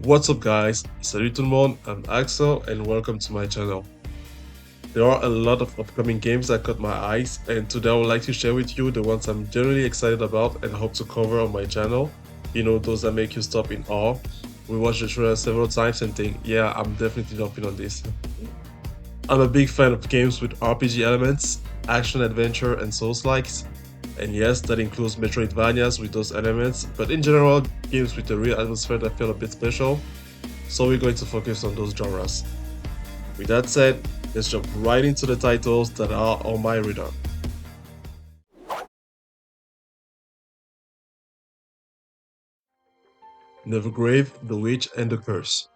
What's up guys, salut tout le monde, I'm Axel and welcome to my channel. There are a lot of upcoming games that caught my eyes, and today I would like to share with you the ones I'm generally excited about and hope to cover on my channel. You know, those that make you stop in awe. We watched the trailer several times and think, yeah, I'm definitely jumping on this. I'm a big fan of games with RPG elements, action adventure and souls-likes. And yes, that includes METROIDVANIAS with those elements, but in general, games with a real atmosphere that feel a bit special. So we're going to focus on those genres. With that said, let's jump right into the titles that are on my radar. Nevergrave, The Witch and the Curse.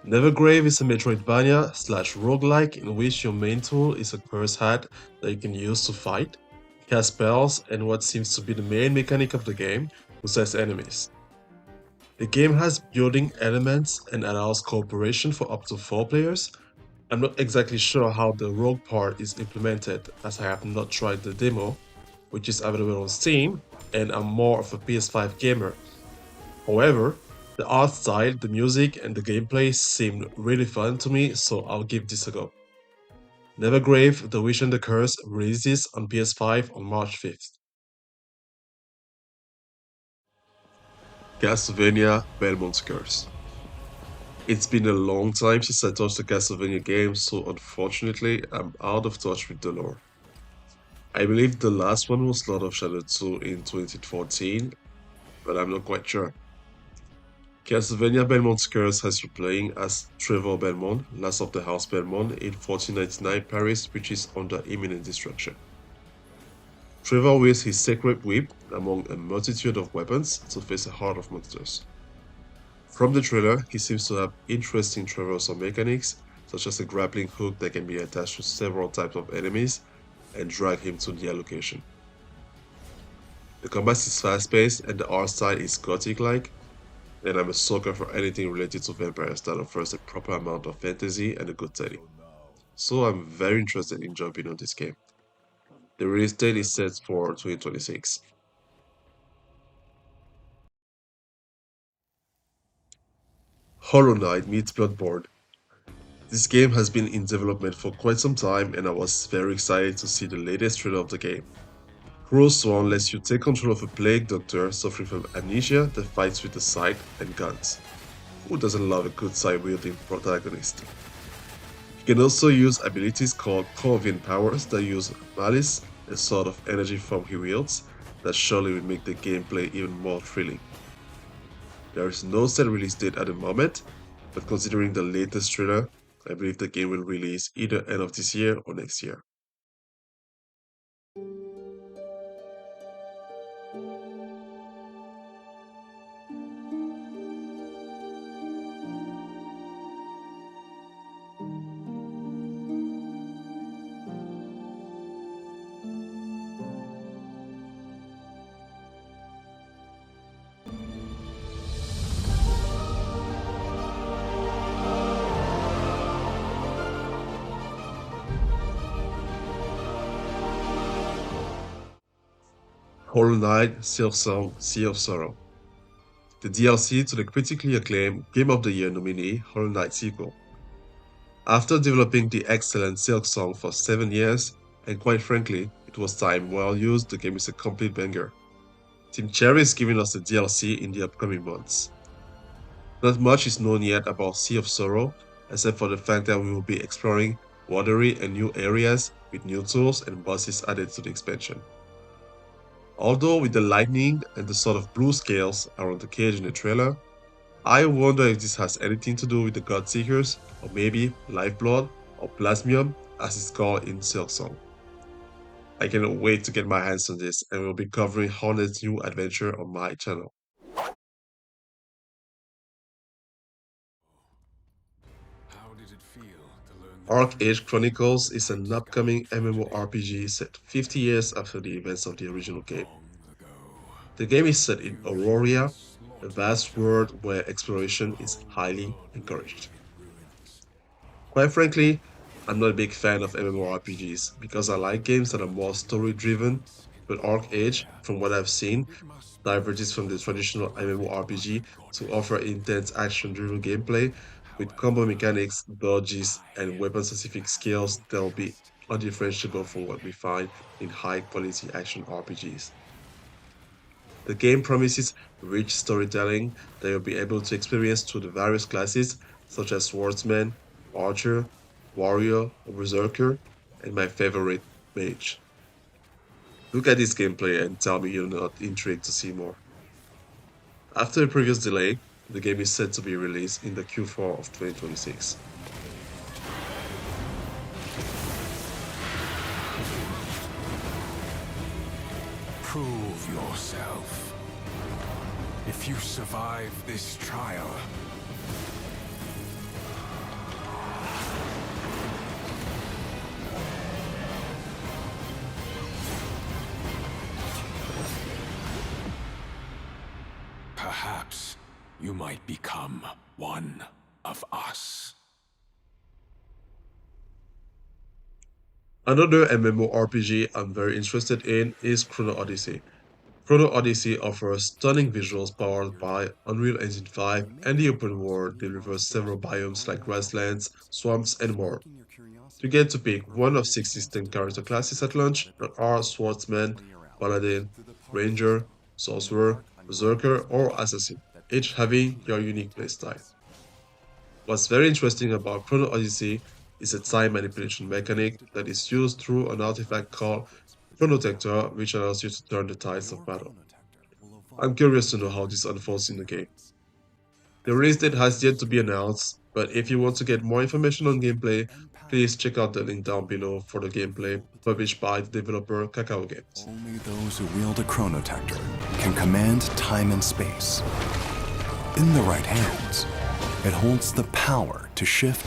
Nevergrave is a Metroidvania slash roguelike in which your main tool is a curse hat that you can use to fight, cast spells, and what seems to be the main mechanic of the game, possess enemies. The game has building elements and allows cooperation for up to 4 players. I'm not exactly sure how the rogue part is implemented as I have not tried the demo, which is available on Steam, and I'm more of a PS5 gamer. However, the art style, the music, and the gameplay seemed really fun to me, so I'll give this a go. Nevergrave, The Wish and the Curse releases on PS5 on March 5th. Castlevania Belmont's Curse. It's been a long time since I touched a Castlevania game, so unfortunately I'm out of touch with the lore. I believe the last one was Lord of Shadow 2 in 2014, but I'm not quite sure. Castlevania Belmont's Curse has you playing as Trevor Belmont, last of the House Belmont, in 1499 Paris, which is under imminent destruction. Trevor wields his sacred whip among a multitude of weapons to face a horde of monsters. From the trailer, he seems to have interesting traversal mechanics, such as a grappling hook that can be attached to several types of enemies and drag him to their location. The combat is fast-paced and the art style is gothic-like, and I'm a sucker for anything related to vampires that offers a proper amount of fantasy and a good setting. So I'm very interested in jumping on this game. The release date is set for 2026. Hollow Knight meets Bloodborne. This game has been in development for quite some time and I was very excited to see the latest trailer of the game. Crowsworn lets you take control of a plague doctor suffering from amnesia that fights with a scythe and guns. Who doesn't love a good scythe-wielding protagonist? You can also use abilities called Corvian powers that use malice, a sort of energy form he wields, that surely will make the gameplay even more thrilling. There is no set release date at the moment, but considering the latest trailer, I believe the game will release either end of this year or next year. Hollow Knight Silksong Sea of Sorrow. The DLC to the critically acclaimed Game of the Year nominee Hollow Knight sequel. After developing the excellent Silksong for 7 years, and quite frankly, it was time well used, the game is a complete banger. Team Cherry is giving us the DLC in the upcoming months. Not much is known yet about Sea of Sorrow, except for the fact that we will be exploring watery and new areas with new tools and bosses added to the expansion. Although with the lightning and the sort of blue scales around the cage in the trailer, I wonder if this has anything to do with the Godseekers, or maybe Lifeblood, or Plasmium, as it's called in Silksong. I cannot wait to get my hands on this and will be covering Hornet's new adventure on my channel. ArcheAge Chronicles is an upcoming MMORPG set 50 years after the events of the original game. The game is set in Aurora, a vast world where exploration is highly encouraged. Quite frankly, I'm not a big fan of MMORPGs because I like games that are more story-driven, but ArcheAge, from what I've seen, diverges from the traditional MMORPG to offer intense action-driven gameplay with combo mechanics, dodges, and weapon-specific skills that'll be undifferentiable from what we find in high-quality action RPGs. The game promises rich storytelling that you'll be able to experience through the various classes, such as Swordsman, Archer, Warrior, or Berserker, and my favorite, Mage. Look at this gameplay and tell me you're not intrigued to see more. After a previous delay, the game is set to be released in the Q4 of 2026. Prove yourself. If you survive this trial, perhaps you might become one of us. Another MMORPG I'm very interested in is Chrono Odyssey. Chrono Odyssey offers stunning visuals powered by Unreal Engine 5, and the open world delivers several biomes like grasslands, swamps, and more. You get to pick one of six distinct character classes at launch that are Swordsman, Paladin, Ranger, Sorcerer, Berserker, or Assassin, each having your unique playstyle. What's very interesting about Chrono Odyssey is a time manipulation mechanic that is used through an artifact called Chronotector, which allows you to turn the tides of battle. I'm curious to know how this unfolds in the game. The release date has yet to be announced, but if you want to get more information on gameplay, please check out the link down below for the gameplay published by the developer Kakao Games. Only those who wield a chronotector can command time and space. In the right hands, it holds the power to shift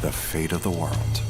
the fate of the world.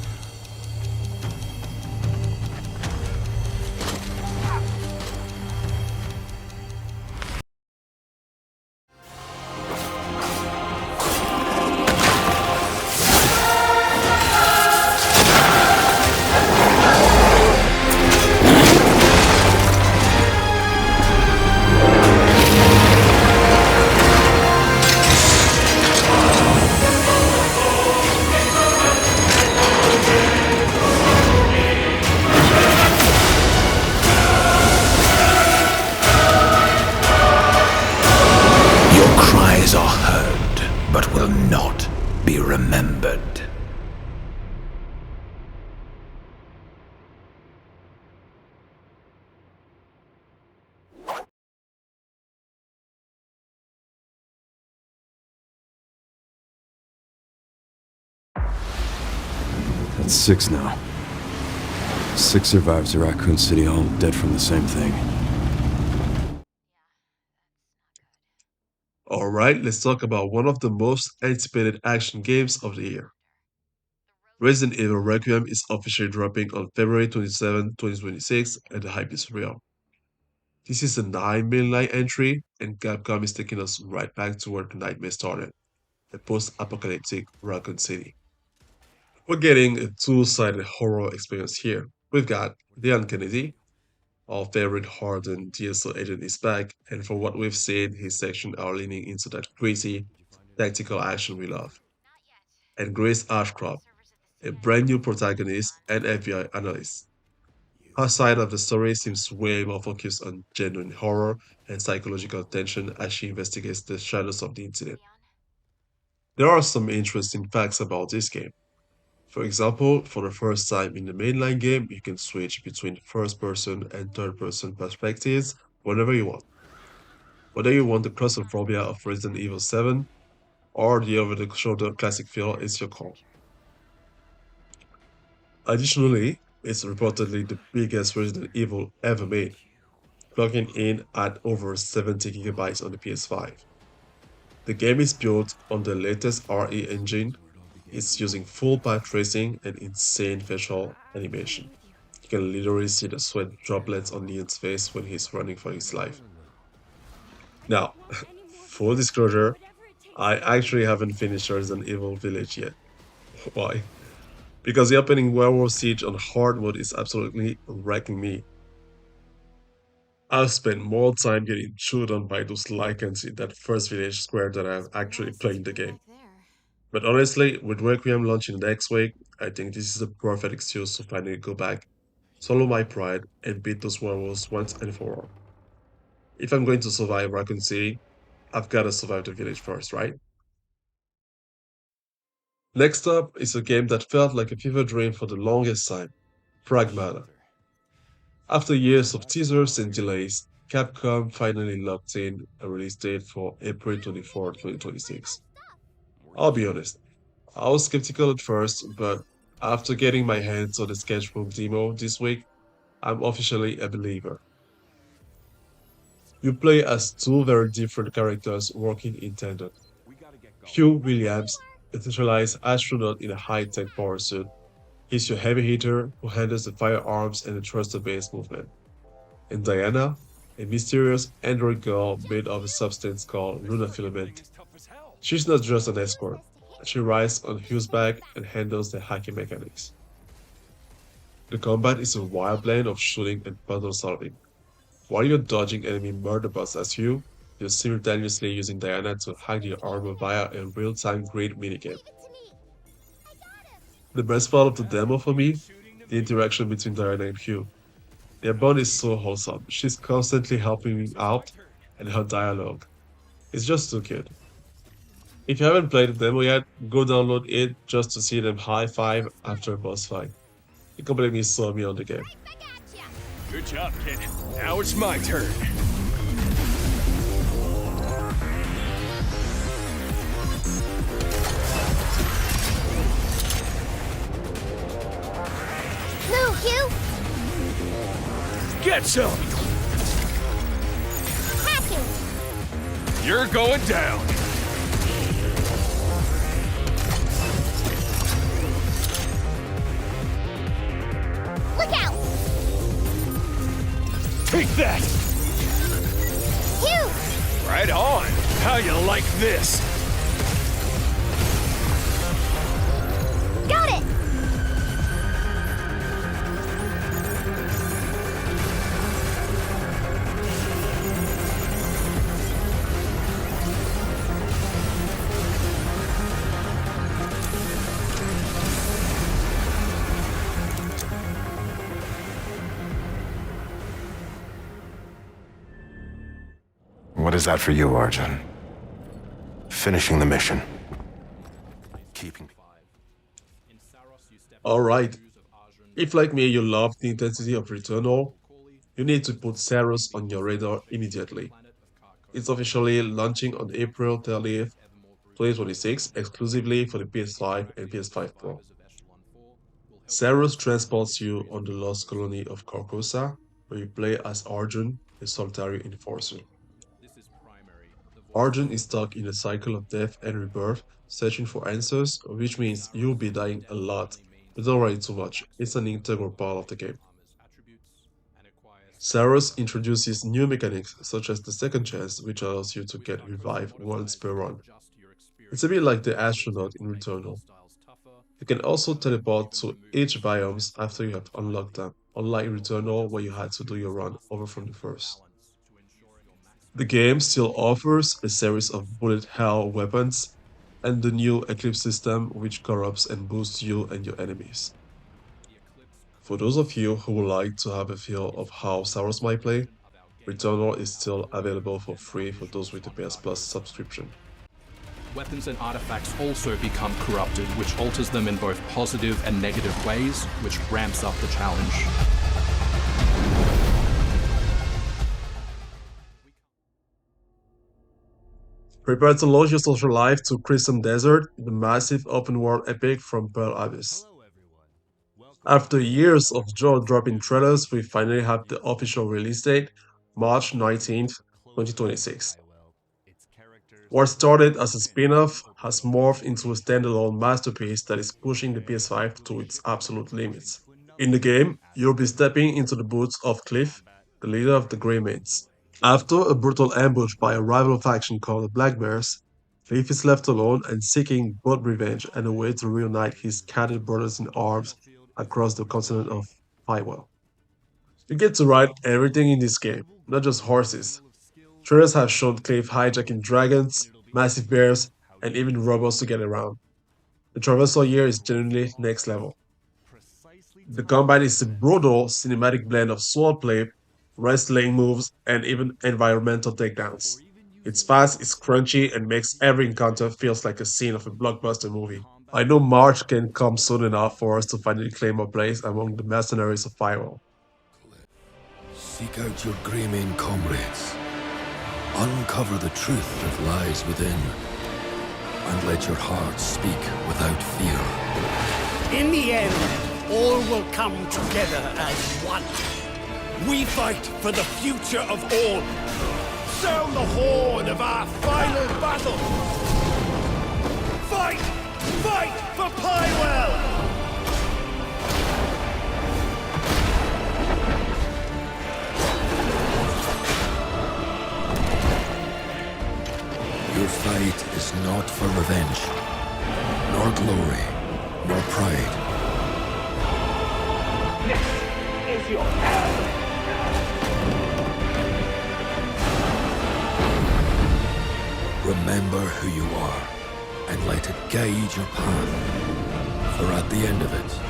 That's 6 now. 6 survivors of Raccoon City, all dead from the same thing. Alright, let's talk about one of the most anticipated action games of the year. Resident Evil Requiem is officially dropping on February 27, 2026, and the hype is real. This is a 9 mainline entry, and Capcom is taking us right back to where the nightmare started, a post-apocalyptic Raccoon City. We're getting a two-sided horror experience here. We've got Leon Kennedy, our favorite hardened DSO agent is back, and from what we've seen, his sections are leaning into that crazy, tactical action we love. And Grace Ashcroft, a brand new protagonist and FBI analyst. Her side of the story seems way more focused on genuine horror and psychological tension as she investigates the shadows of the incident. There are some interesting facts about this game. For example, for the first time in the mainline game, you can switch between first person and third person perspectives whenever you want. Whether you want the claustrophobia of Resident Evil 7 or the over the shoulder classic feel is your call. Additionally, it's reportedly the biggest Resident Evil ever made, clocking in at over 70 gigabytes on the PS5. The game is built on the latest RE engine. It's using full path tracing and insane facial animation. You can literally see the sweat droplets on Leon's face when he's running for his life. Now, full disclosure, I actually haven't finished Resident Evil Village yet. Why? Because the opening werewolf siege on hard mode is absolutely wrecking me. I've spent more time getting chewed on by those lichens in that first village square than I've actually playing the game. But honestly, with Requiem launching next week, I think this is the perfect excuse to finally go back, swallow my pride, and beat those werewolves once and for all. If I'm going to survive Raccoon City, I've gotta survive the village first, right? Next up is a game that felt like a fever dream for the longest time, Pragmata. After years of teasers and delays, Capcom finally locked in a release date for April 24, 2026. I'll be honest, I was skeptical at first, but after getting my hands on the sketchbook demo this week, I'm officially a believer. You play as two very different characters working in tandem. Hugh Williams, a centralized astronaut in a high-tech power suit, is your heavy hitter who handles the firearms and the thruster-based movement. And Diana, a mysterious android girl made of a substance called lunar filament. She's not just an escort. She rides on Hugh's back and handles the hacking mechanics. The combat is a wild blend of shooting and puzzle solving. While you're dodging enemy murder bots as Hugh, you're simultaneously using Diana to hack your armor via a real-time grid minigame. The best part of the demo for me, the interaction between Diana and Hugh. Their bond is so wholesome. She's constantly helping me out, and her dialogue is just too good. If you haven't played the demo yet, go download it just to see them high five after a boss fight. It completely sold me on the game. Good job, kid. Now it's my turn. Move, Hugh! Get some! Hacking! You're going down! Look out! Take that! Hugh! Right on! How you like this? Got it! What is that for you, Arjun? Finishing the mission. Keeping. Alright, if like me you love the intensity of Returnal, you need to put Saros on your radar immediately. It's officially launching on April 30th, 2026, exclusively for the PS5 and PS5 Pro. Saros transports you on the lost colony of Carcosa, where you play as Arjun, a solitary enforcer. Arjun is stuck in a cycle of death and rebirth, searching for answers, which means you'll be dying a lot, but don't worry too much, it's an integral part of the game. Saros introduces new mechanics such as the second chance, which allows you to get revived once per run. It's a bit like the astronaut in Returnal. You can also teleport to each biomes after you have unlocked them, unlike Returnal where you had to do your run over from the first. The game still offers a series of bullet hell weapons and the new Eclipse system which corrupts and boosts you and your enemies. For those of you who would like to have a feel of how Saros might play, Returnal is still available for free for those with the PS Plus subscription. Weapons and artifacts also become corrupted, which alters them in both positive and negative ways, which ramps up the challenge. Prepare to launch your social life to Crimson Desert, the massive open-world epic from Pearl Abyss. After years of jaw-dropping trailers, we finally have the official release date, March 19th, 2026. What started as a spin-off has morphed into a standalone masterpiece that is pushing the PS5 to its absolute limits. In the game, you'll be stepping into the boots of Cliff, the leader of the Grey Maids. After a brutal ambush by a rival faction called the Black Bears, Cliff is left alone and seeking both revenge and a way to reunite his scattered brothers in arms across the continent of Fywell. You get to ride everything in this game, not just horses. Trailers have shown Cliff hijacking dragons, massive bears, and even robots to get around. The traversal here is genuinely next level. The combat is a brutal cinematic blend of swordplay, wrestling moves, and even environmental takedowns. It's fast, it's crunchy, and makes every encounter feels like a scene of a blockbuster movie. I know March can come soon enough for us to finally claim our place among the mercenaries of Fable. Seek out your Greymane comrades. Uncover the truth that lies within. And let your heart speak without fear. In the end, all will come together as one. We fight for the future of all. Sound the horn of our final battle! Fight! Fight for Pywell! Your fight is not for revenge, nor glory, nor pride. This is your hell! Remember who you are, and let it guide your path. For at the end of it,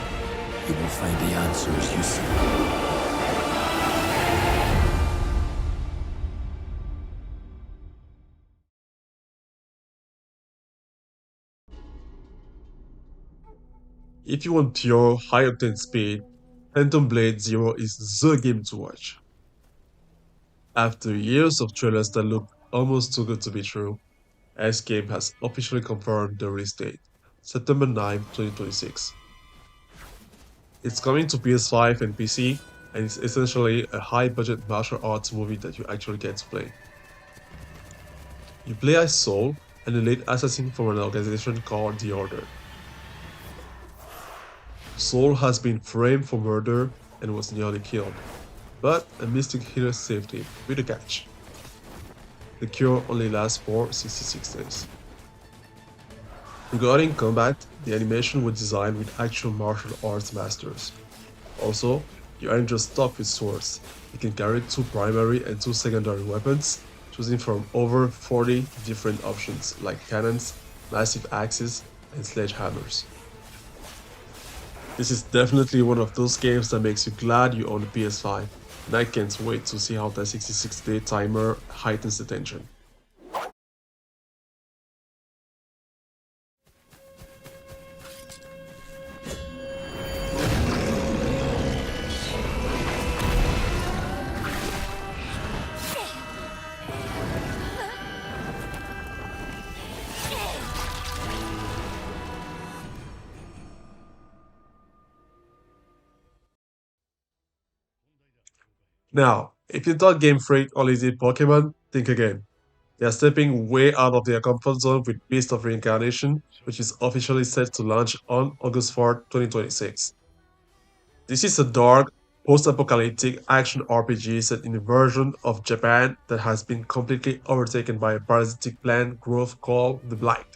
you will find the answers you seek. If you want pure, high-octane speed, Phantom Blade Zero is the game to watch. After years of trailers that look almost too good to be true, Escape has officially confirmed the release date, September 9, 2026. It's coming to PS5 and PC, and it's essentially a high-budget martial arts movie that you actually get to play. You play as Sol, an elite assassin from an organization called The Order. Sol has been framed for murder and was nearly killed, but a mystic healer saved him, with a catch. The cure only lasts for 66 days. Regarding combat, the animation was designed with actual martial arts masters. Also, you aren't just stuck with swords, you can carry 2 primary and 2 secondary weapons, choosing from over 40 different options like cannons, massive axes, and sledgehammers. This is definitely one of those games that makes you glad you own a PS5, and I can't wait to see how that 66-day timer heightens the tension. Now, if you thought Game Freak only did Pokemon, think again. They are stepping way out of their comfort zone with Beast of Reincarnation, which is officially set to launch on August 4, 2026. This is a dark, post-apocalyptic action RPG set in a version of Japan that has been completely overtaken by a parasitic plant growth called the Blight.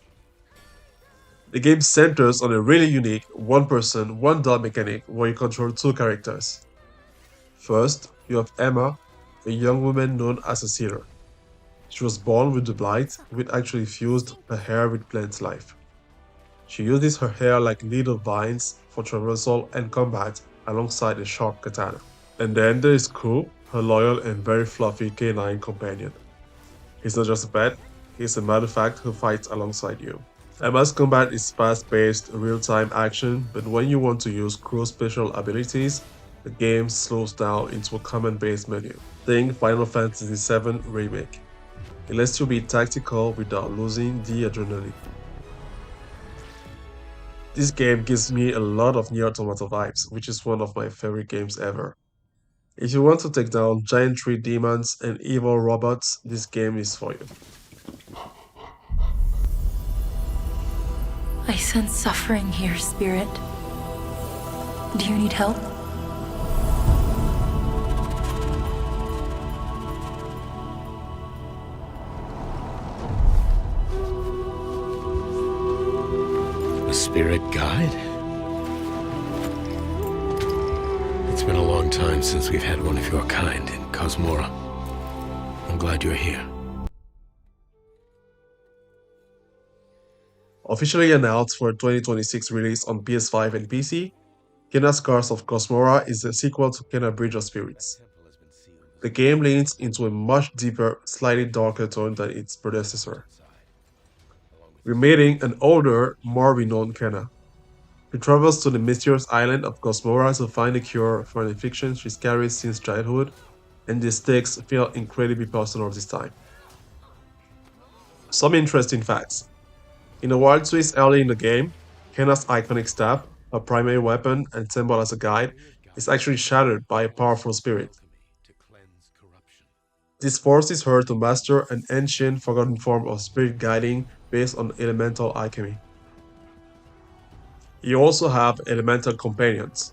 The game centers on a really unique one-person, one-dot mechanic where you control 2 characters. First, you have Emma, a young woman known as a seer. She was born with the Blight, which actually fused her hair with plant life. She uses her hair like little vines for traversal and combat alongside a sharp katana. And then there is Ku, her loyal and very fluffy canine companion. He's not just a pet, he's a matter of fact who fights alongside you. Emma's combat is fast-paced, real-time action, but when you want to use Ku's special abilities, the game slows down into a command-based menu. Think Final Fantasy VII Remake. It lets you be tactical without losing the adrenaline. This game gives me a lot of Nier Automata vibes, which is one of my favorite games ever. If you want to take down giant tree demons and evil robots, this game is for you. I sense suffering here, Spirit. Do you need help? A spirit guide? It's been a long time since we've had one of your kind in Kosmora. I'm glad you're here. Officially announced for a 2026 release on PS5 and PC, Kenna's Curse of Kosmora is a sequel to Kenna Bridge of Spirits. The game leans into a much deeper, slightly darker tone than its predecessor. We're meeting an older, more renowned Kenna. She travels to the mysterious island of Kosmora to find a cure for an infection she's carried since childhood, and the stakes feel incredibly personal this time. Some interesting facts. In a wild twist early in the game, Kenna's iconic staff, her primary weapon and symbol as a guide, is actually shattered by a powerful spirit. This forces her to master an ancient, forgotten form of spirit guiding based on elemental alchemy. You also have elemental companions.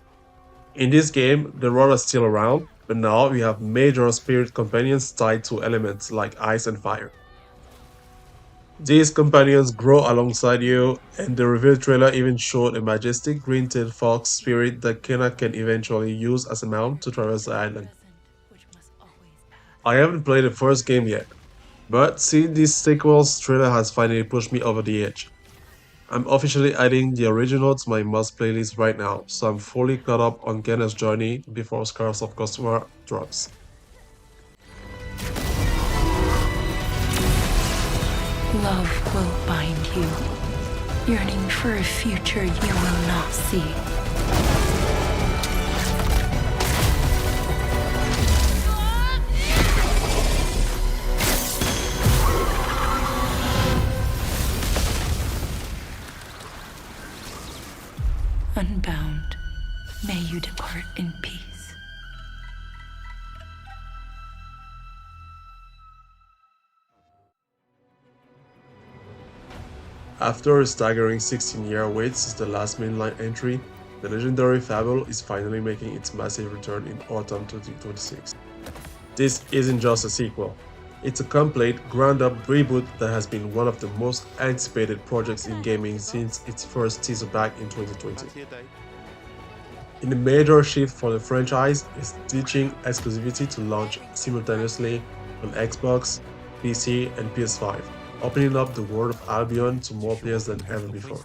In this game, the rod are still around, but now we have major spirit companions tied to elements like ice and fire. These companions grow alongside you, and the reveal trailer even showed a majestic green-tailed fox spirit that Kenna can eventually use as a mount to traverse the island. I haven't played the first game yet, but seeing this sequel's trailer has finally pushed me over the edge. I'm officially adding the original to my must playlist right now, so I'm fully caught up on Kenna's journey before Scars of Kosmora drops. Love will bind you, yearning for a future you will not see. Unbound, may you depart in peace. After a staggering 16-year wait since the last mainline entry, the legendary Fable is finally making its massive return in autumn 2026. This isn't just a sequel, it's a complete, ground-up reboot that has been one of the most anticipated projects in gaming since its first teaser back in 2020. In a major shift for the franchise is ditching exclusivity to launch simultaneously on Xbox, PC, and PS5, opening up the world of Albion to more players than ever before.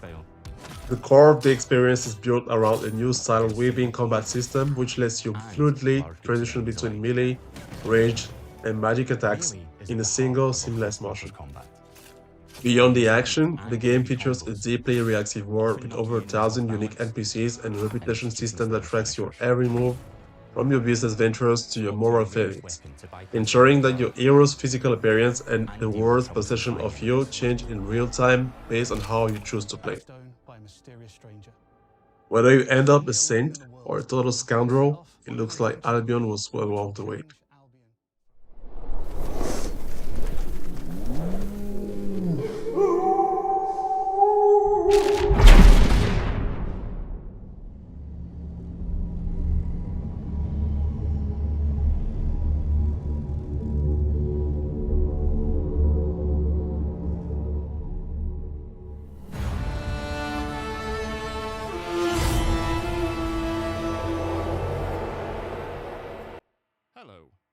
The core of the experience is built around a new style weaving combat system which lets you fluidly transition between melee, ranged, and magic attacks in a single seamless motion. Beyond the action, the game features a deeply reactive world with over 1,000 unique NPCs and a reputation system that tracks your every move, from your business ventures to your moral failings, ensuring that your hero's physical appearance and the world's perception of you change in real time based on how you choose to play. Whether you end up a saint or a total scoundrel, it looks like Albion was well worth the wait.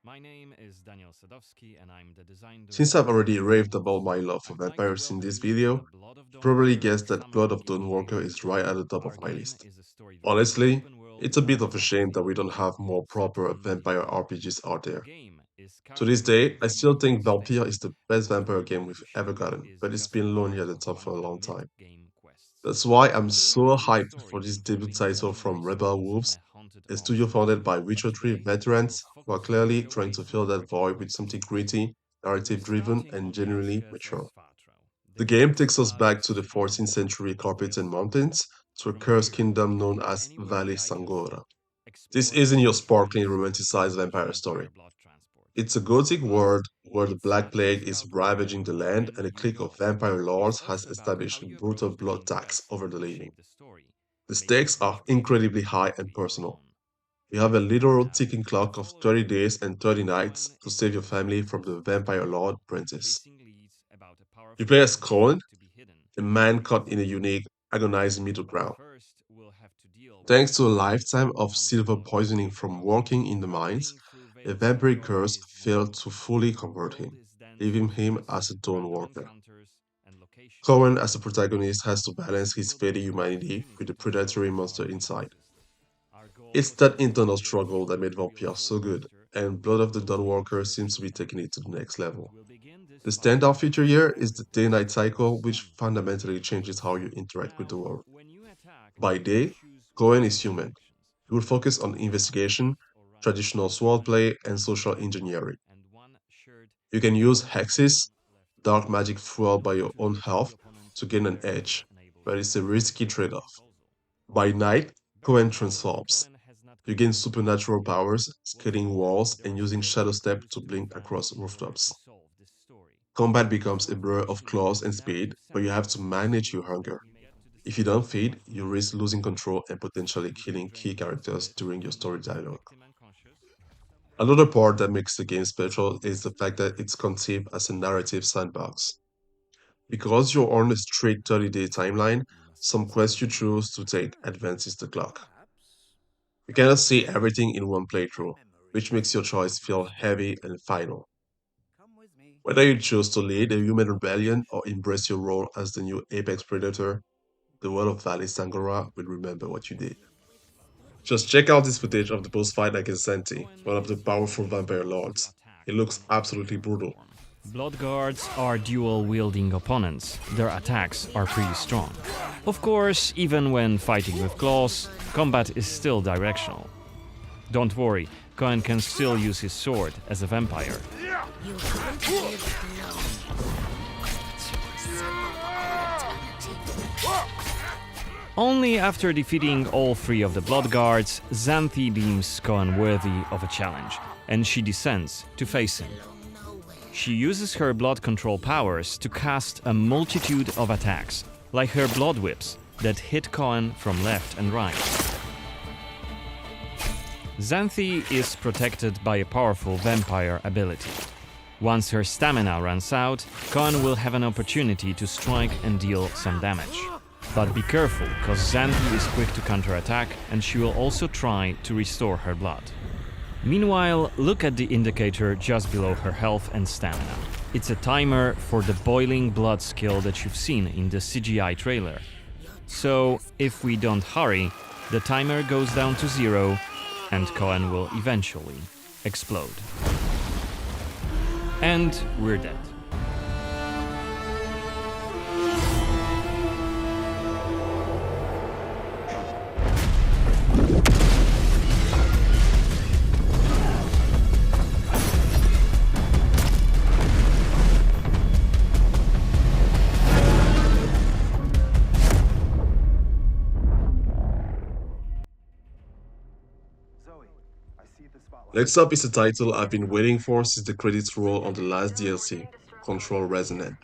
My name is Daniel Sadowski, and I'm the design director. Since I've already raved about my love for vampires in this video, you probably guessed that Blood of Dawnwalker is right at the top of my list. Honestly, it's a bit of a shame that we don't have more proper vampire RPGs out there. To this day, I still think Vampire is the best vampire game we've ever gotten, but it's been lonely at the top for a long time. That's why I'm so hyped for this debut title from Rebel Wolves, a studio founded by Witcher 3 veterans who are clearly trying to fill that void with something gritty, narrative-driven, and genuinely mature. The game takes us back to the 14th century Carpathian Mountains, to a cursed kingdom known as Valley Sangora. This isn't your sparkling romanticized vampire story. It's a gothic world where the Black Plague is ravaging the land and a clique of vampire lords has established a brutal blood tax over the living. The stakes are incredibly high and personal. You have a literal ticking clock of 30 days and 30 nights to save your family from the vampire lord princess. You play as Colin, a man caught in a unique, agonizing middle ground. Thanks to a lifetime of silver poisoning from working in the mines, a vampire curse failed to fully convert him, leaving him as a Dawnwalker. Cohen, as the protagonist, has to balance his fading humanity with the predatory monster inside. It's that internal struggle that made Vampire so good, and Blood of the Dawnwalker seems to be taking it to the next level. The standout feature here is the day-night cycle, which fundamentally changes how you interact with the world. By day, Cohen is human. He will focus on investigation, traditional swordplay, and social engineering. You can use hexes, dark magic fueled by your own health, to gain an edge, but it's a risky trade-off. By night, Cohen transforms. You gain supernatural powers, scaling walls, and using Shadow Step to blink across rooftops. Combat becomes a blur of claws and speed, but you have to manage your hunger. If you don't feed, you risk losing control and potentially killing key characters during your story dialogue. Another part that makes the game special is the fact that it's conceived as a narrative sandbox. Because you're on a straight 30-day timeline, some quests you choose to take advances the clock. You cannot see everything in one playthrough, which makes your choice feel heavy and final. Whether you choose to lead a human rebellion or embrace your role as the new apex predator, the world of Valley Sangora will remember what you did. Just check out this footage of the boss fight against Santi, one of the powerful vampire lords. It looks absolutely brutal. Bloodguards are dual-wielding opponents. Their attacks are pretty strong. Of course, even when fighting with claws, combat is still directional. Don't worry, Cohen can still use his sword as a vampire. Only after defeating all three of the Bloodguards, Xanthi deems Cohen worthy of a challenge, and she descends to face him. She uses her blood control powers to cast a multitude of attacks, like her blood whips, that hit Cohen from left and right. Xanthi is protected by a powerful vampire ability. Once her stamina runs out, Cohen will have an opportunity to strike and deal some damage. But be careful, cause Xanthi is quick to counterattack and she will also try to restore her blood. Meanwhile, look at the indicator just below her health and stamina. It's a timer for the boiling blood skill that you've seen in the CGI trailer. So, if we don't hurry, the timer goes down to 0 and Cohen will eventually explode. And we're dead. Next up is a title I've been waiting for since the credits roll on the last DLC, Control Resonant.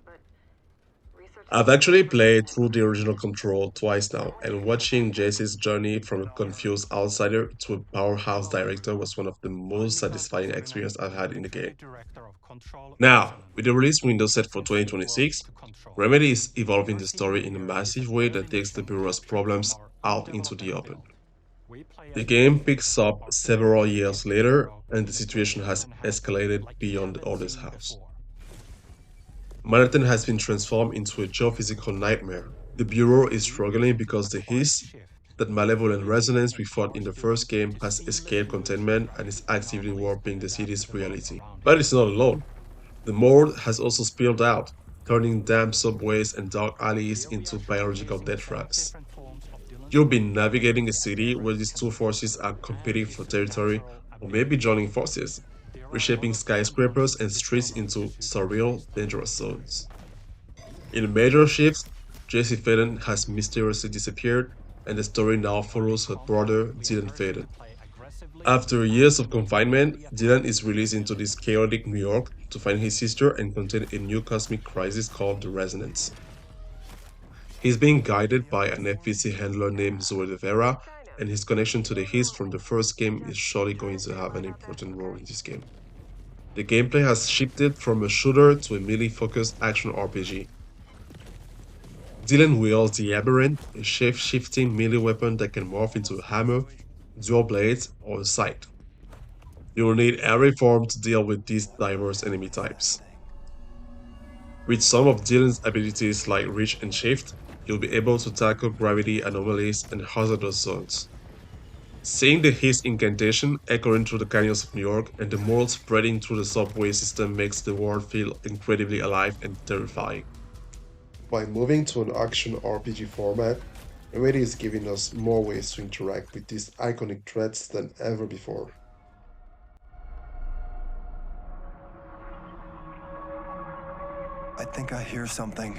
I've actually played through the original Control twice now, and watching Jesse's journey from a confused outsider to a powerhouse director was one of the most satisfying experiences I've had in the game. Now, with the release window set for 2026, Remedy is evolving the story in a massive way that takes the Bureau's problems out into the open. The game picks up several years later, and the situation has escalated beyond the Order's house. Manhattan has been transformed into a geophysical nightmare. The Bureau is struggling because the hiss, that malevolent resonance we fought in the first game, has escaped containment and is actively warping the city's reality. But it's not alone. The Mord has also spilled out, turning damp subways and dark alleys into biological death traps. You'll be navigating a city where these two forces are competing for territory, or maybe joining forces, reshaping skyscrapers and streets into surreal, dangerous zones. In a major shift, Jesse Faden has mysteriously disappeared, and the story now follows her brother, Dylan Faden. After years of confinement, Dylan is released into this chaotic New York to find his sister and contain a new cosmic crisis called the Resonance. He's being guided by an FPC handler named Zoe De Vera, and his connection to the Hiss from the first game is surely going to have an important role in this game. The gameplay has shifted from a shooter to a melee-focused action RPG. Dylan wields the Aberrant, a shape-shifting melee weapon that can morph into a hammer, dual blades, or a scythe. You will need every form to deal with these diverse enemy types. With some of Dylan's abilities like Reach and Shift, you'll be able to tackle gravity anomalies and hazardous zones. Seeing the Hiss incantation echoing through the canyons of New York and the mold spreading through the subway system makes the world feel incredibly alive and terrifying. By moving to an action RPG format, Eirene is giving us more ways to interact with these iconic threats than ever before. I think I hear something.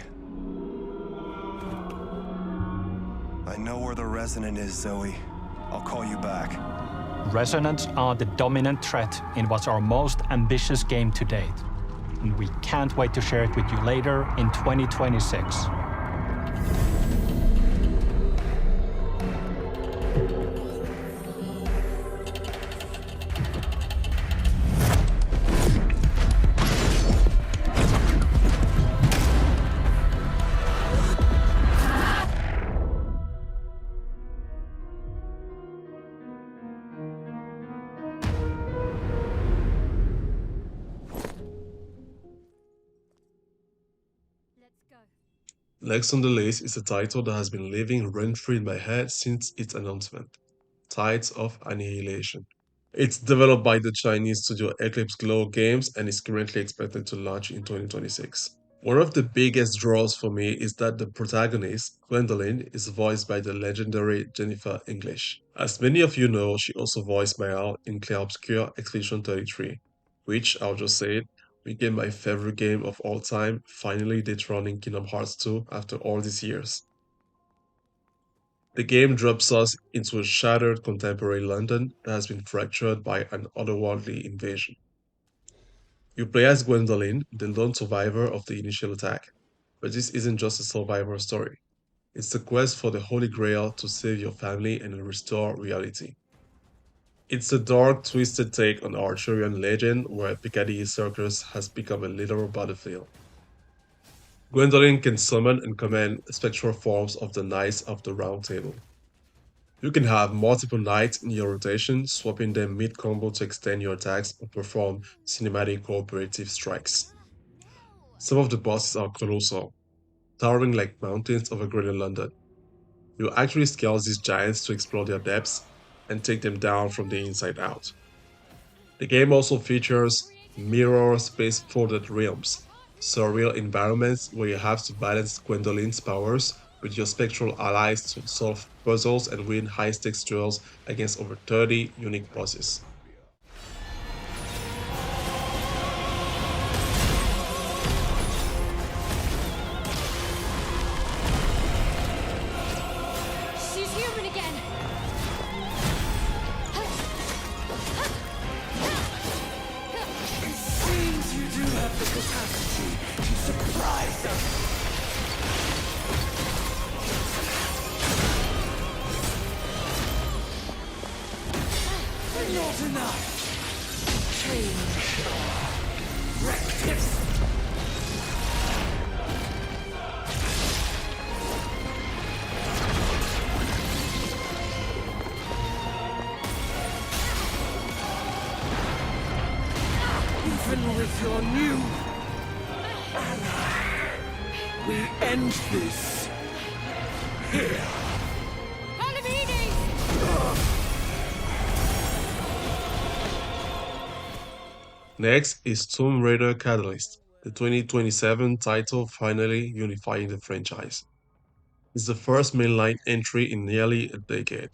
I know where the Resonant is, Zoe. I'll call you back. Resonants are the dominant threat in what's our most ambitious game to date. And we can't wait to share it with you later in 2026. Next on the list is a title that has been living rent-free in my head since its announcement, Tides of Annihilation. It's developed by the Chinese studio Eclipse Glow Games and is currently expected to launch in 2026. One of the biggest draws for me is that the protagonist, Gwendolyn, is voiced by the legendary Jennifer English. As many of you know, she also voiced Mayal in Clair Obscur Expedition 33, which, I'll just say it, became my favorite game of all time, finally dethroning Kingdom Hearts 2 after all these years. The game drops us into a shattered contemporary London that has been fractured by an otherworldly invasion. You play as Gwendolyn, the lone survivor of the initial attack, but this isn't just a survivor story. It's the quest for the Holy Grail to save your family and restore reality. It's a dark, twisted take on Arthurian legend where Piccadilly Circus has become a literal battlefield. Gwendolyn can summon and command spectral forms of the Knights of the Round Table. You can have multiple knights in your rotation, swapping them mid-combo to extend your attacks or perform cinematic cooperative strikes. Some of the bosses are colossal, towering like mountains over Greater London. You actually scale these giants to explore their depths and take them down from the inside out. The game also features mirror space-folded realms, surreal environments where you have to balance Gwendolyn's powers with your spectral allies to solve puzzles and win high-stakes duels against over 30 unique bosses. She's human again. It seems you do have the capacity to surprise us. Not enough. Change. Rectus. Even with your new ally, we end this here. Next is Tomb Raider Catalyst, the 2027 title finally unifying the franchise. It's the first mainline entry in nearly a decade.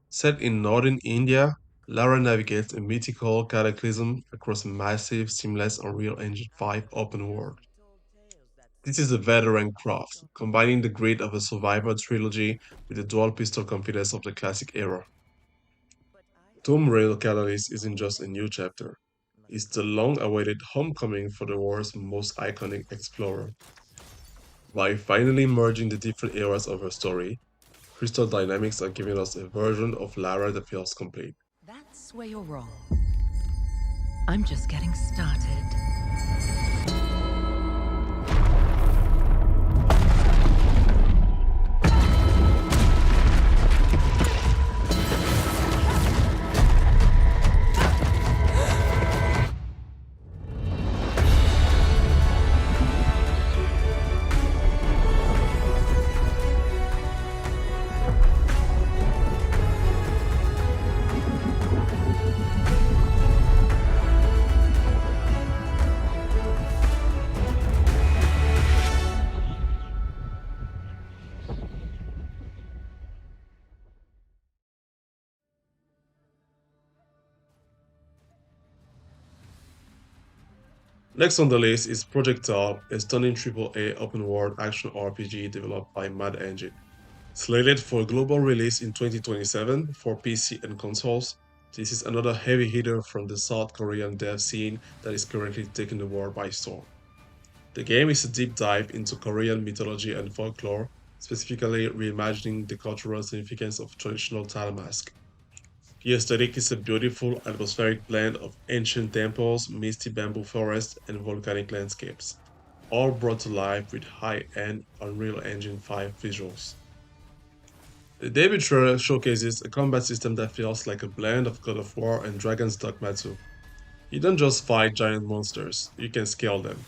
Set in northern India, Lara navigates a mythical cataclysm across a massive, seamless Unreal Engine 5 open world. This is a veteran craft, combining the grit of a Survivor trilogy with the dual pistol confidence of the classic era. Tomb Raider Catalyst isn't just a new chapter. It's the long-awaited homecoming for the world's most iconic explorer. By finally merging the different eras of her story, Crystal Dynamics are giving us a version of Lara that feels complete. That's where you're wrong. I'm just getting started. Next on the list is Project TAL, a stunning AAA open-world action RPG developed by Mad Engine. Slated for global release in 2027 for PC and consoles, this is another heavy hitter from the South Korean dev scene that is currently taking the world by storm. The game is a deep dive into Korean mythology and folklore, specifically reimagining the cultural significance of traditional Tal mask. The aesthetic is a beautiful, atmospheric blend of ancient temples, misty bamboo forests, and volcanic landscapes, all brought to life with high-end Unreal Engine 5 visuals. The debut trailer showcases a combat system that feels like a blend of God of War and Dragon's Dogma 2. You don't just fight giant monsters, you can scale them.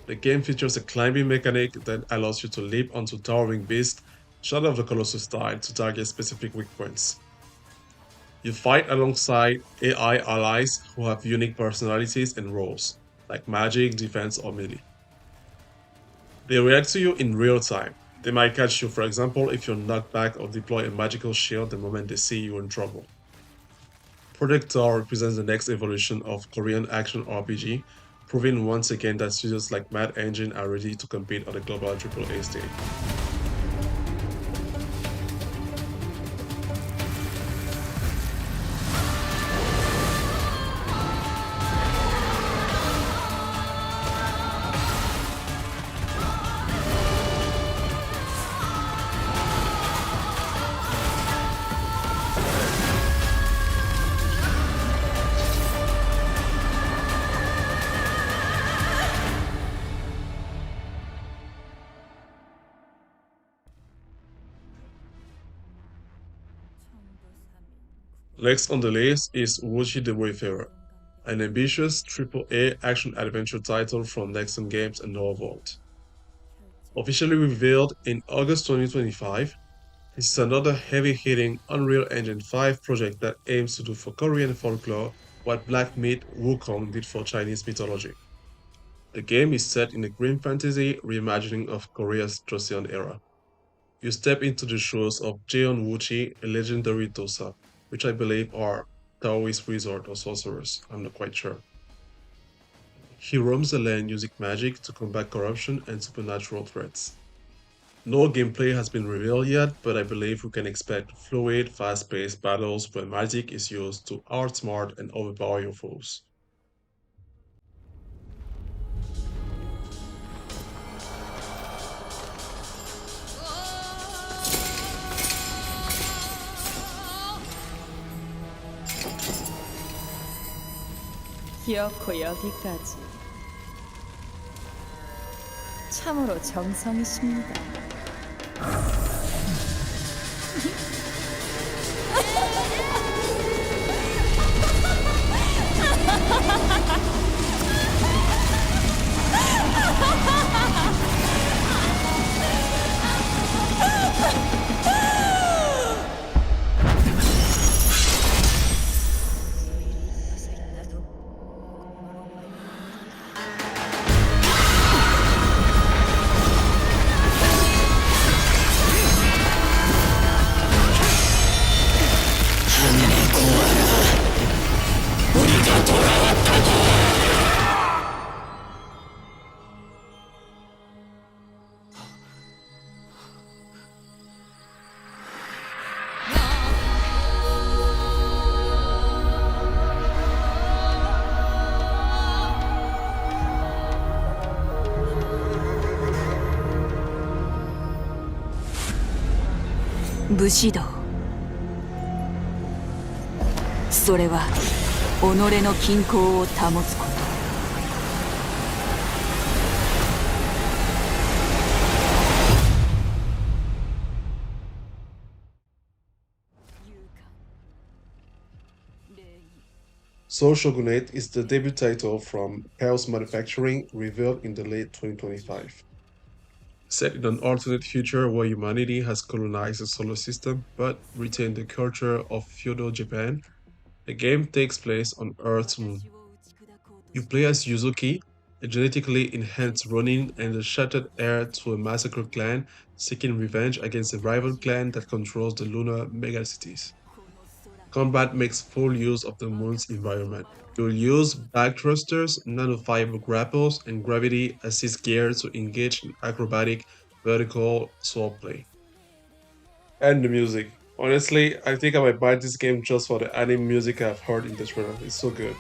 The game features a climbing mechanic that allows you to leap onto towering beasts, Shadow of the Colossus style, to target specific weak points. You fight alongside AI allies who have unique personalities and roles, like magic, defense, or melee. They react to you in real time. They might catch you, for example, if you're knocked back or deploy a magical shield the moment they see you in trouble. Project TAL represents the next evolution of Korean action RPG, proving once again that studios like Mad Engine are ready to compete on the global AAA stage. Next on the list is Woochi The Wayfarer, an ambitious AAA action-adventure title from Nexon Games and Norvolt. Officially revealed in August 2025, this is another heavy-hitting Unreal Engine 5 project that aims to do for Korean folklore what Black Myth Wukong did for Chinese mythology. The game is set in a grim fantasy reimagining of Korea's Joseon era. You step into the shoes of Jeon Woochi, a legendary dosa, which I believe are Taoist wizard or sorcerers, I'm not quite sure. He roams the land using magic to combat corruption and supernatural threats. No gameplay has been revealed yet, but I believe we can expect fluid, fast-paced battles where magic is used to outsmart and overpower your foes. 기어코 여기까지. 참으로 정성이십니다. 무지도 それは己の均衡を保つこと Sol Shogunate is the debut title from Chaos Manufacturing, revealed in the late 2025. Set in an alternate future where humanity has colonized the solar system but retained the culture of feudal Japan, the game takes place on Earth's moon. You play as Yuzuki, a genetically enhanced Ronin and the shattered heir to a massacred clan seeking revenge against a rival clan that controls the lunar megacities. Combat makes full use of the moon's environment. You'll use back thrusters, nanofiber grapples, and gravity assist gear to engage in acrobatic vertical swordplay. And the music. Honestly, I think I might buy this game just for the anime music I've heard in the trailer. It's so good.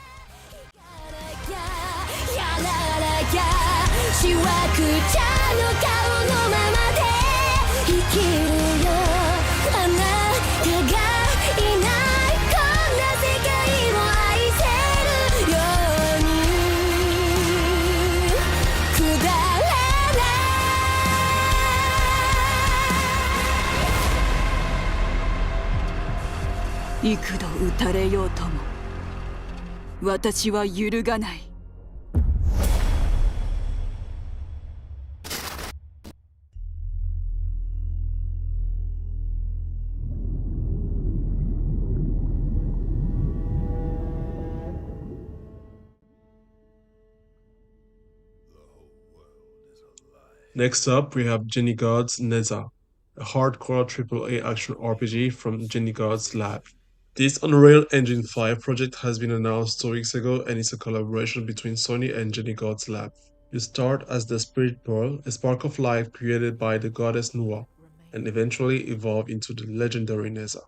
Next up, we have Genigods Nezha, a hardcore AAA action RPG from Genigods Lab. This Unreal Engine 5 project has been announced 2 weeks ago and is a collaboration between Sony and Genigods Lab. You start as the Spirit Pearl, a spark of life created by the goddess Nuwa, and eventually evolve into the legendary Nezha.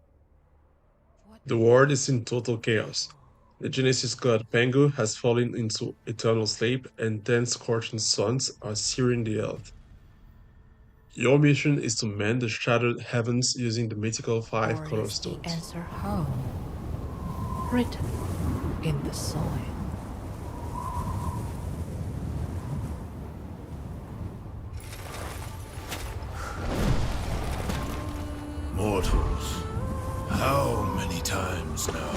The world is in total chaos. The Genesis god Pengu has fallen into eternal sleep, and 10 scorching suns are searing the earth. Your mission is to mend the shattered heavens using the mythical 5 color stones. Answer home, written in the soil. Mortals, how many times now?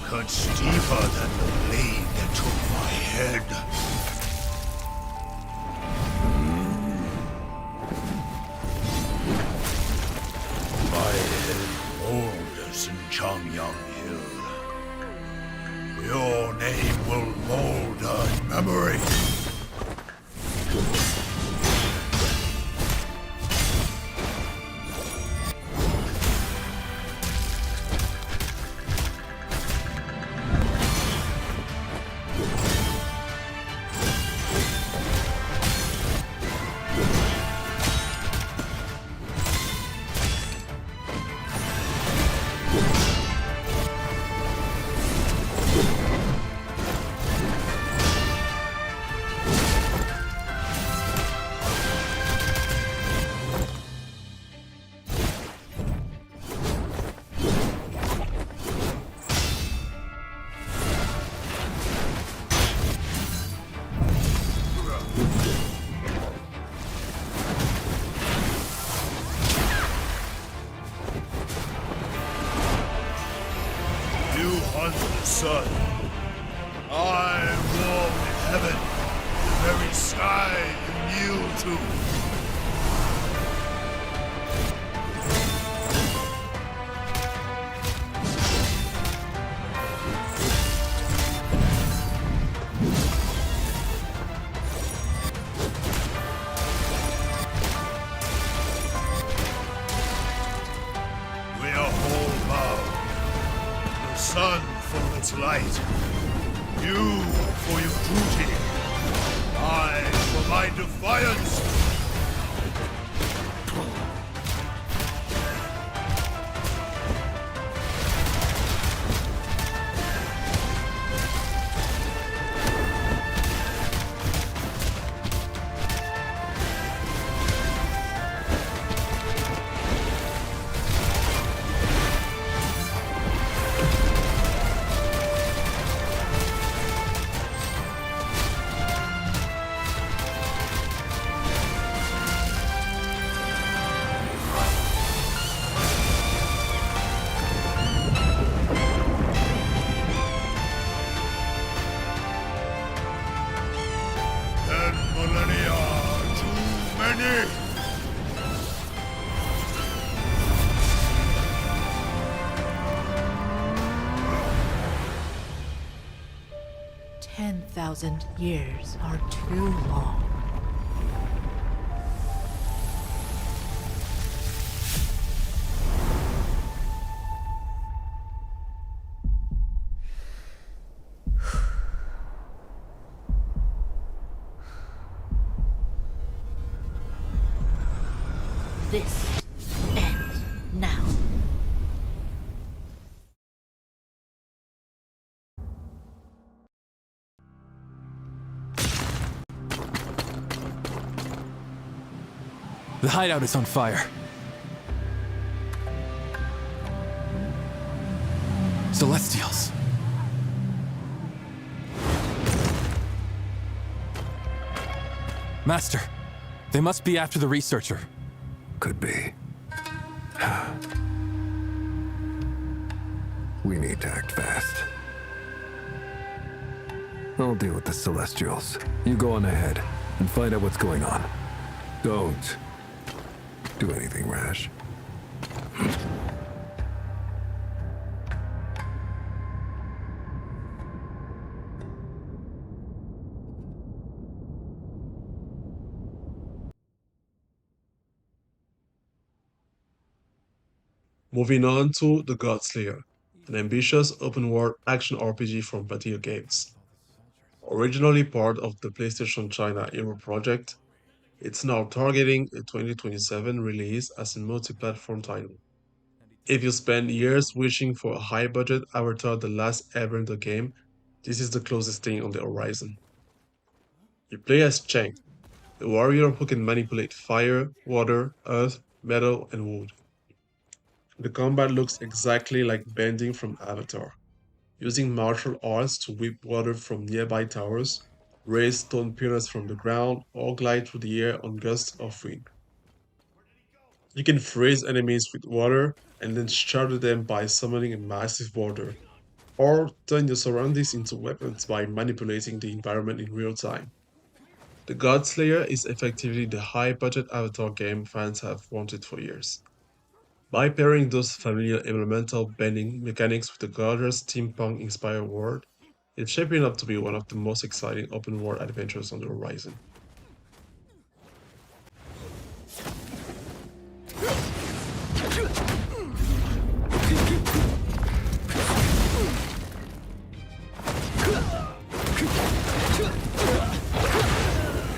Cuts deeper than the blade that took my head. My head molders in Changyang Hill. Your name will molder in memory. Sun. I warm heaven, the very sky you kneel to. We are all bound. The sun for its light. You for your duty. I for my defiance. 3,000 years are too long. This ends now. The hideout is on fire. Celestials. Master, they must be after the researcher. Could be. We need to act fast. I'll deal with the Celestials. You go on ahead and find out what's going on. Don't do anything rash. Moving on to The Godslayer, an ambitious open-world action RPG from Platinum Games. Originally part of the PlayStation China Hero project, it's now targeting a 2027 release as a multi-platform title. If you spend years wishing for a high-budget avatar the last ever in the game, this is the closest thing on the horizon. You play as Cheng, a warrior who can manipulate fire, water, earth, metal, and wood. The combat looks exactly like bending from Avatar, using martial arts to whip water from nearby towers, raise stone pillars from the ground, or glide through the air on gusts of wind. You can freeze enemies with water and then shatter them by summoning a massive boulder, or turn your surroundings into weapons by manipulating the environment in real time. The Godslayer is effectively the high-budget Avatar game fans have wanted for years. By pairing those familiar elemental bending mechanics with a gorgeous steampunk-inspired world, it's shaping up to be one of the most exciting open-world adventures on the horizon.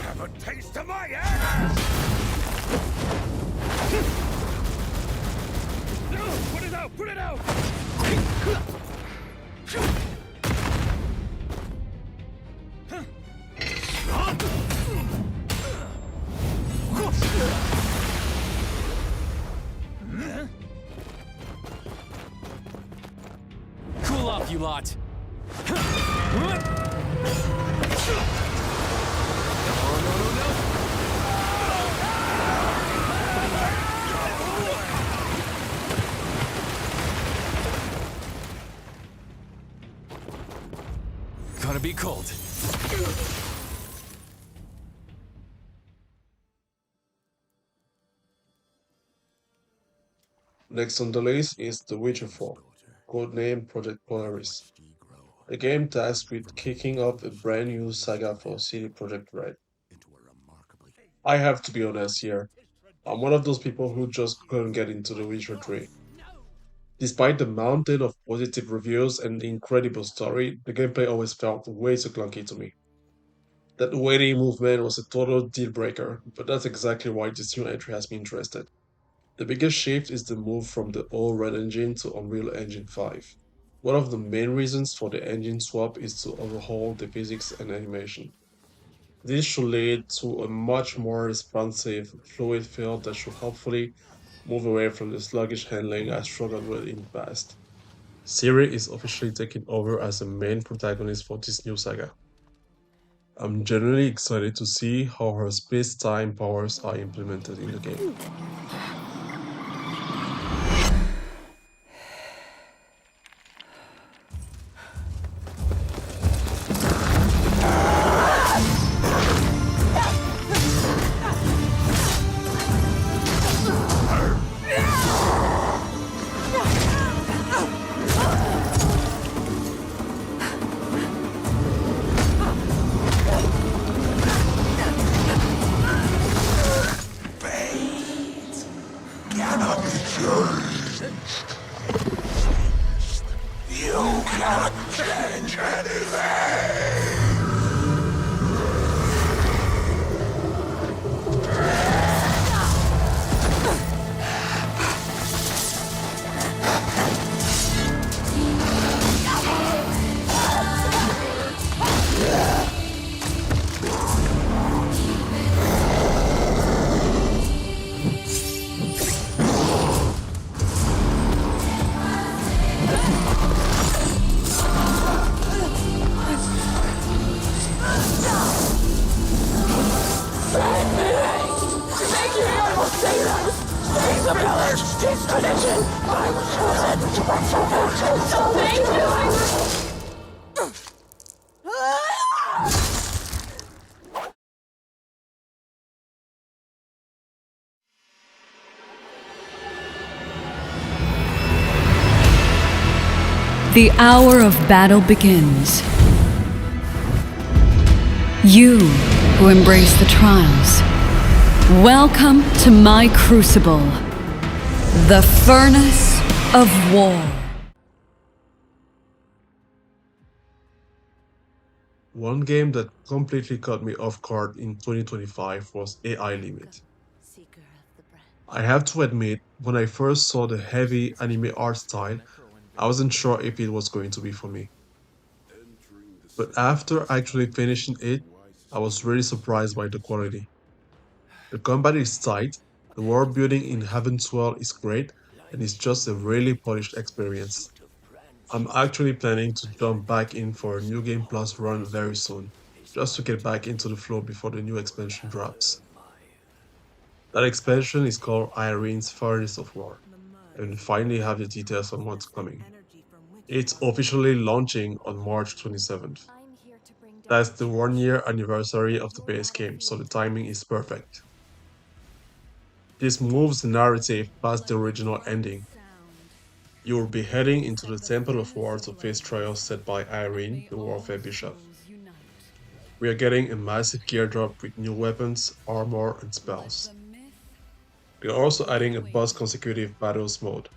Have a taste of my ass! Put it out! Put it out! Cool off, you lot. Gonna be cold. Next on the list is The Witcher 4, codenamed Project Polaris, a game tasked with kicking off a brand new saga for CD Projekt Red. I have to be honest here, I'm one of those people who just couldn't get into The Witcher 3. Despite the mountain of positive reviews and the incredible story, the gameplay always felt way too clunky to me. That waiting movement was a total deal breaker, but that's exactly why this new entry has me interested. The biggest shift is the move from the old Red engine to Unreal Engine 5. One of the main reasons for the engine swap is to overhaul the physics and animation. This should lead to a much more responsive, fluid feel that should hopefully move away from the sluggish handling I struggled with in the past. Ciri is officially taking over as the main protagonist for this new saga. I'm genuinely excited to see how her space-time powers are implemented in the game. The hour of battle begins. You who embrace the trials, welcome to my crucible, the furnace of war. One game that completely caught me off guard in 2025 was AI Limit. I have to admit, when I first saw the heavy anime art style, I wasn't sure if it was going to be for me. But after actually finishing it, I was really surprised by the quality. The combat is tight, the world building in Heaven's Well is great, and it's just a really polished experience. I'm actually planning to jump back in for a New Game Plus run very soon, just to get back into the flow before the new expansion drops. That expansion is called Eirene's Furnace of War, and we finally have the details on what's coming. It's officially launching on March 27th. That's the 1 year anniversary of the base game, so the timing is perfect. This moves the narrative past the original ending. You will be heading into the Temple of War to face trials set by Eirene, the Warfare Bishop. We are getting a massive gear drop with new weapons, armor, and spells. We are also adding a boss consecutive battles mode.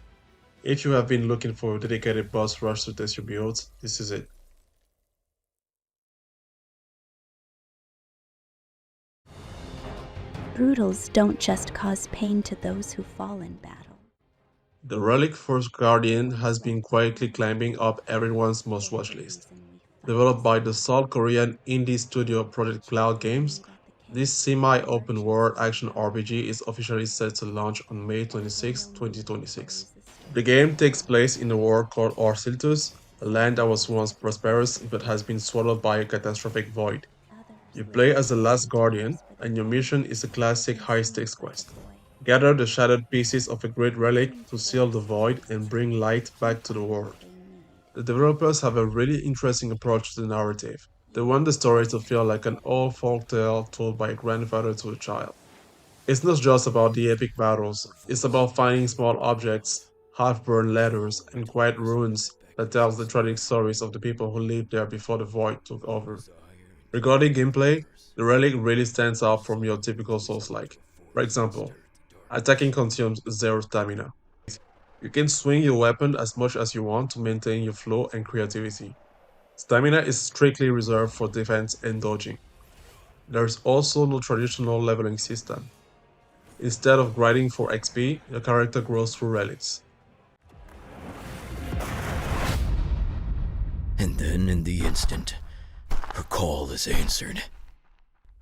If you have been looking for a dedicated boss rush to test your builds, this is it. Brutals don't just cause pain to those who fall in battle. The Relic First Guardian has been quietly climbing up everyone's most watched list. Developed by the South Korean indie studio Project TAL Games, this semi-open world action RPG is officially set to launch on May 26, 2026. The game takes place in a world called Orsiltus, a land that was once prosperous but has been swallowed by a catastrophic void. You play as the last guardian, and your mission is a classic high-stakes quest. Gather the shattered pieces of a great relic to seal the void and bring light back to the world. The developers have a really interesting approach to the narrative. They want the story to feel like an old folk tale told by a grandfather to a child. It's not just about the epic battles, it's about finding small objects, half-burned letters, and quiet ruins that tells the tragic stories of the people who lived there before the void took over. Regarding gameplay, the Relic really stands out from your typical Souls-like. For example, attacking consumes 0 stamina. You can swing your weapon as much as you want to maintain your flow and creativity. Stamina is strictly reserved for defense and dodging. There is also no traditional leveling system. Instead of grinding for XP, your character grows through relics. And then in the instant, her call is answered.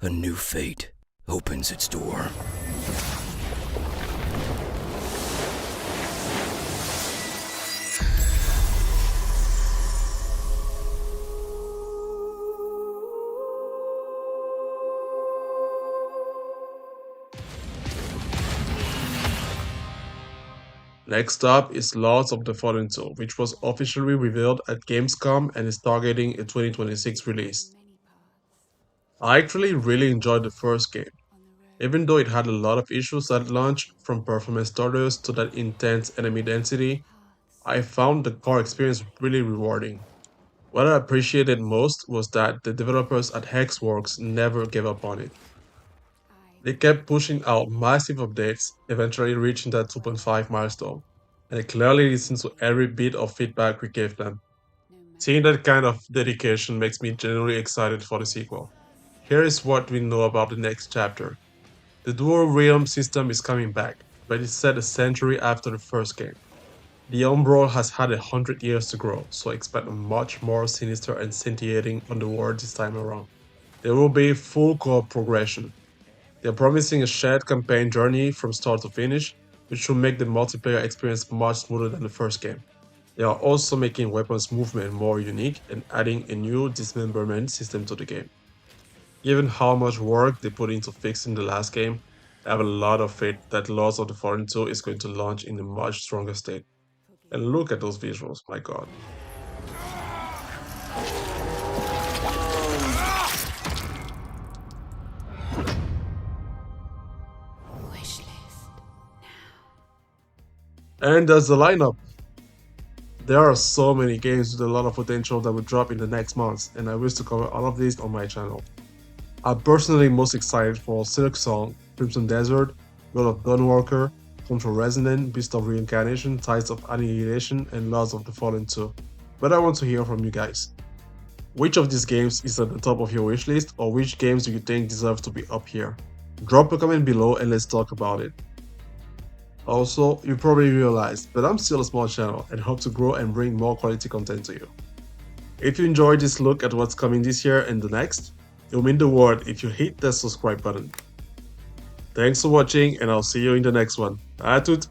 A new fate opens its door. Next up is Lords of the Fallen 2, which was officially revealed at Gamescom and is targeting a 2026 release. I actually really enjoyed the first game. Even though it had a lot of issues at launch, from performance stutters to that intense enemy density, I found the core experience really rewarding. What I appreciated most was that the developers at Hexworks never gave up on it. They kept pushing out massive updates, eventually reaching that 2.5 milestone, and they clearly listened to every bit of feedback we gave them. Seeing that kind of dedication makes me genuinely excited for the sequel. Here is what we know about the next chapter. The dual realm system is coming back, but it's set a century after the first game. The Umbral has had 100 years to grow, so expect a much more sinister and scintillating underworld this time around. There will be full co-op progression. They're promising a shared campaign journey from start to finish, which should make the multiplayer experience much smoother than the first game. They are also making weapons movement more unique and adding a new dismemberment system to the game. Given how much work they put into fixing the last game, I have a lot of faith that Lords of the Fallen 2 is going to launch in a much stronger state. And look at those visuals, my god. And there's the lineup. There are so many games with a lot of potential that will drop in the next months, and I wish to cover all of these on my channel. I'm personally most excited for Silksong, Crimson Desert, Blood of Dawnwalker, Control Resonant, Beast of Reincarnation, Tides of Annihilation, and Lords of the Fallen 2. But I want to hear from you guys. Which of these games is at the top of your wishlist, or which games do you think deserve to be up here? Drop a comment below and let's talk about it. Also, you probably realized that I'm still a small channel and hope to grow and bring more quality content to you. If you enjoyed this look at what's coming this year and the next, it'll mean the world if you hit that subscribe button. Thanks for watching and I'll see you in the next one. À toutes!